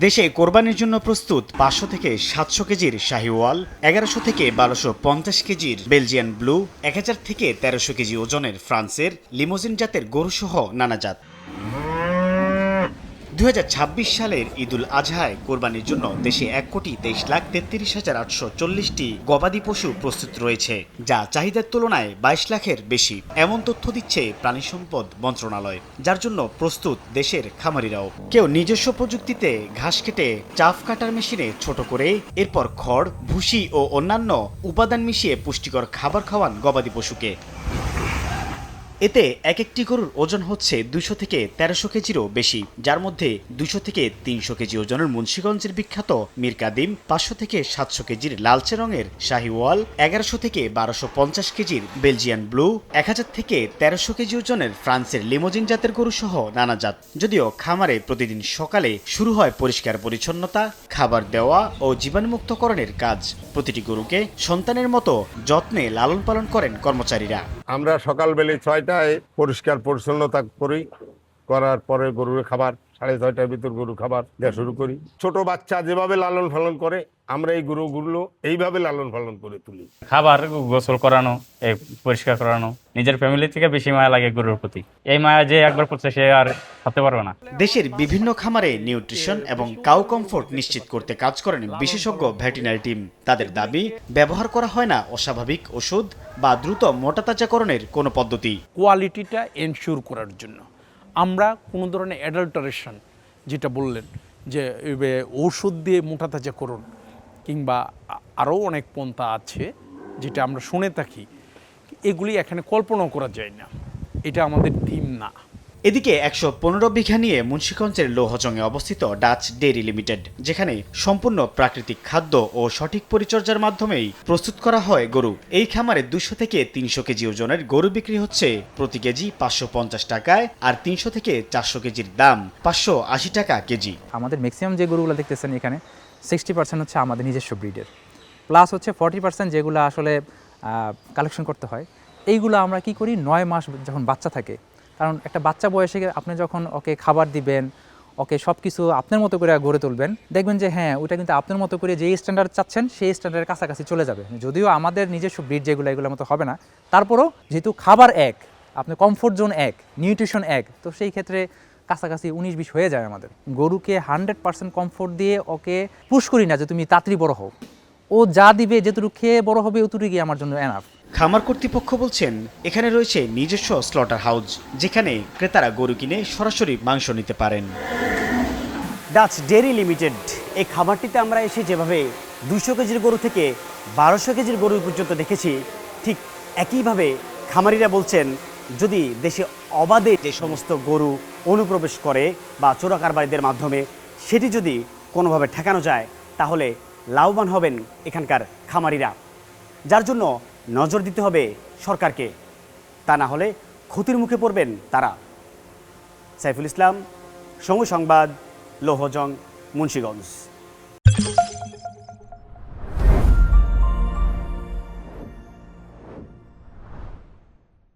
দেশে কোরবানির জন্য প্রস্তুত 500 থেকে 700 কেজির শাহিওয়াল, 1100 থেকে 1250 কেজির বেলজিয়ান ব্লু, 1000 থেকে 1300 কেজি ওজনের ফ্রান্সের লিমোজিন জাতের গরুসহ নানা জাত। 2026 সালের ঈদুল আজহায় কোরবানির জন্য দেশে 1,23,33,840টি গবাদি পশু প্রস্তুত রয়েছে, যা চাহিদার তুলনায় 22 লাখের বেশি। এমন তথ্য দিচ্ছে প্রাণী সম্পদ মন্ত্রণালয়, যার জন্য প্রস্তুত দেশের খামারিরাও। কেউ নিজস্ব প্রযুক্তিতে ঘাস কেটে চাফ কাটার মেশিনে ছোট করে এরপর খড়, ভুসি ও অন্যান্য উপাদান মিশিয়ে পুষ্টিকর খাবার খাওয়ান গবাদি পশুকে। এতে এক একটি গরুর ওজন হচ্ছে 200 থেকে 1300 কেজিরও বেশি, যার মধ্যে 200 থেকে 300 কেজি ওজনের মুন্সিগঞ্জের বিখ্যাত মীর কাদিম, 500 থেকে 700 কেজির লালচে রঙের শাহিওয়াল, 1100 থেকে 1250 কেজির বেলজিয়ান ব্লু, 1000 থেকে 1300 কেজি ওজনের ফ্রান্সের লিমোজিন জাতের গরু সহ নানা জাত। যদিও খামারে প্রতিদিন সকালে শুরু হয় পরিষ্কার পরিচ্ছন্নতা, খাবার দেওয়া ও জীবাণুমুক্তকরণের কাজ। প্রতিটি গরুকে সন্তানের মতো যত্নে লালন পালন করেন কর্মচারীরা। আমরা সকালবেলা 6টায় পরিষ্কার পরিচ্ছন্নতা করি, করার পরে গরুর খাবার 6:30টার ভিতর গরু খাবার দেওয়া শুরু করি। ছোট বাচ্চা যেভাবে লালন পালন করে আমরা এই গরুগুলো এইভাবে লালন পালন করে তুলি। খাবার, গোসল করানো, পরিষ্কার করানো, নিজের ফ্যামিলি থেকে বেশি মায়া লাগে গরুর প্রতি। এই মায়া যে একবার করছে সে আর থাকতে পারবে না। দেশের বিভিন্ন খামারে নিউট্রিশন এবং কাউ কমফোর্ট নিশ্চিত করতে কাজ করেন বিশেষজ্ঞ ভেটেরিনারি টিম। তাদের দাবি, ব্যবহার করা হয় না অস্বাভাবিক ওষুধ বা দ্রুত মোটাতাজাকরণের কোনো পদ্ধতি। কোয়ালিটিটা এনশিওর করার জন্য আমরা কোনো ধরনের অ্যাডাল্টারেশন, যেটা বললেন যে ঔষধ দিয়ে মোটাতাজাকরণ কিংবা আরও অনেক পন্থা আছে যেটা আমরা শুনে থাকি, এগুলি এখানে কল্পনাও করা যায় না। এটা আমাদের থিম না। এদিকে 115 বিঘা নিয়ে মুন্সিগঞ্জের লৌহজংয়ে অবস্থিত ডাচ ডেইরি লিমিটেড, যেখানে সম্পূর্ণ প্রাকৃতিক খাদ্য ও সঠিক পরিচর্যার মাধ্যমেই প্রস্তুত করা হয় গরু। এই খামারে 200 থেকে 300 কেজি ওজনের গরু বিক্রি হচ্ছে প্রতি কেজি 550 টাকায়, আর 300 থেকে 400 কেজির দাম 580 টাকা কেজি। আমাদের ম্যাক্সিমাম যে গরুগুলো দেখতেছেন এখানে 60% হচ্ছে আমাদের নিজস্ব ব্রিডের, প্লাস হচ্ছে 40% যেগুলো আসলে কালেকশন করতে হয়। এইগুলো আমরা কি করি, 9 মাস যখন বাচ্চা থাকে, কারণ একটা বাচ্চা বয়সে আপনি যখন ওকে খাবার দিবেন, ওকে সব কিছু আপনার মতো করে গড়ে তুলবেন, দেখবেন যে হ্যাঁ, ওইটা কিন্তু আপনার মতো করে যেই স্ট্যান্ডার্ড চাচ্ছেন সেই স্ট্যান্ডার্ডের কাছাকাছি চলে যাবে। যদিও আমাদের নিজস্ব ব্রিড যেগুলো, এগুলোর মতো হবে না, তারপরেও যেহেতু খাবার এক, আপনার কমফোর্ট জোন এক, নিউট্রিশন এক, তো সেই ক্ষেত্রে কাছাকাছি 19-20 হয়ে যায় আমাদের। গরুকে 100% কমফোর্ট দিয়ে ওকে পুশ করি না যে তুমি তাড়াতাড়ি বড় হও, ও যা দিবে, যেটুকু খেয়ে বড় হবে অতটুকুই আমার জন্য এনাফ। খামার কর্তৃপক্ষ বলছেন, এখানে রয়েছে নিজস্ব স্লটার হাউস, যেখানে ক্রেতারা গরু কিনে সরাসরি মাংস নিতে পারেন। ডাচ ডেইরি লিমিটেড এই খামারটিতে আমরা এসে যেভাবে 200 কেজির গরু থেকে 1200 কেজির গরু পর্যন্ত দেখেছি, ঠিক একইভাবে খামারিরা বলছেন, যদি দেশে অবাধে যে সমস্ত গরু অনুপ্রবেশ করে বা চোরাকারবারিদের মাধ্যমে সেটি যদি কোনোভাবে ঠেকানো যায়, তাহলে লাভবান হবেন এখানকার খামারিরা, যার জন্য নজর দিতে হবে সরকারকে। তা না হলে ক্ষতির মুখে পড়বেন তারা। সাইফুল ইসলাম, সময় সংবাদ, লৌহজং, মুন্সিগঞ্জ।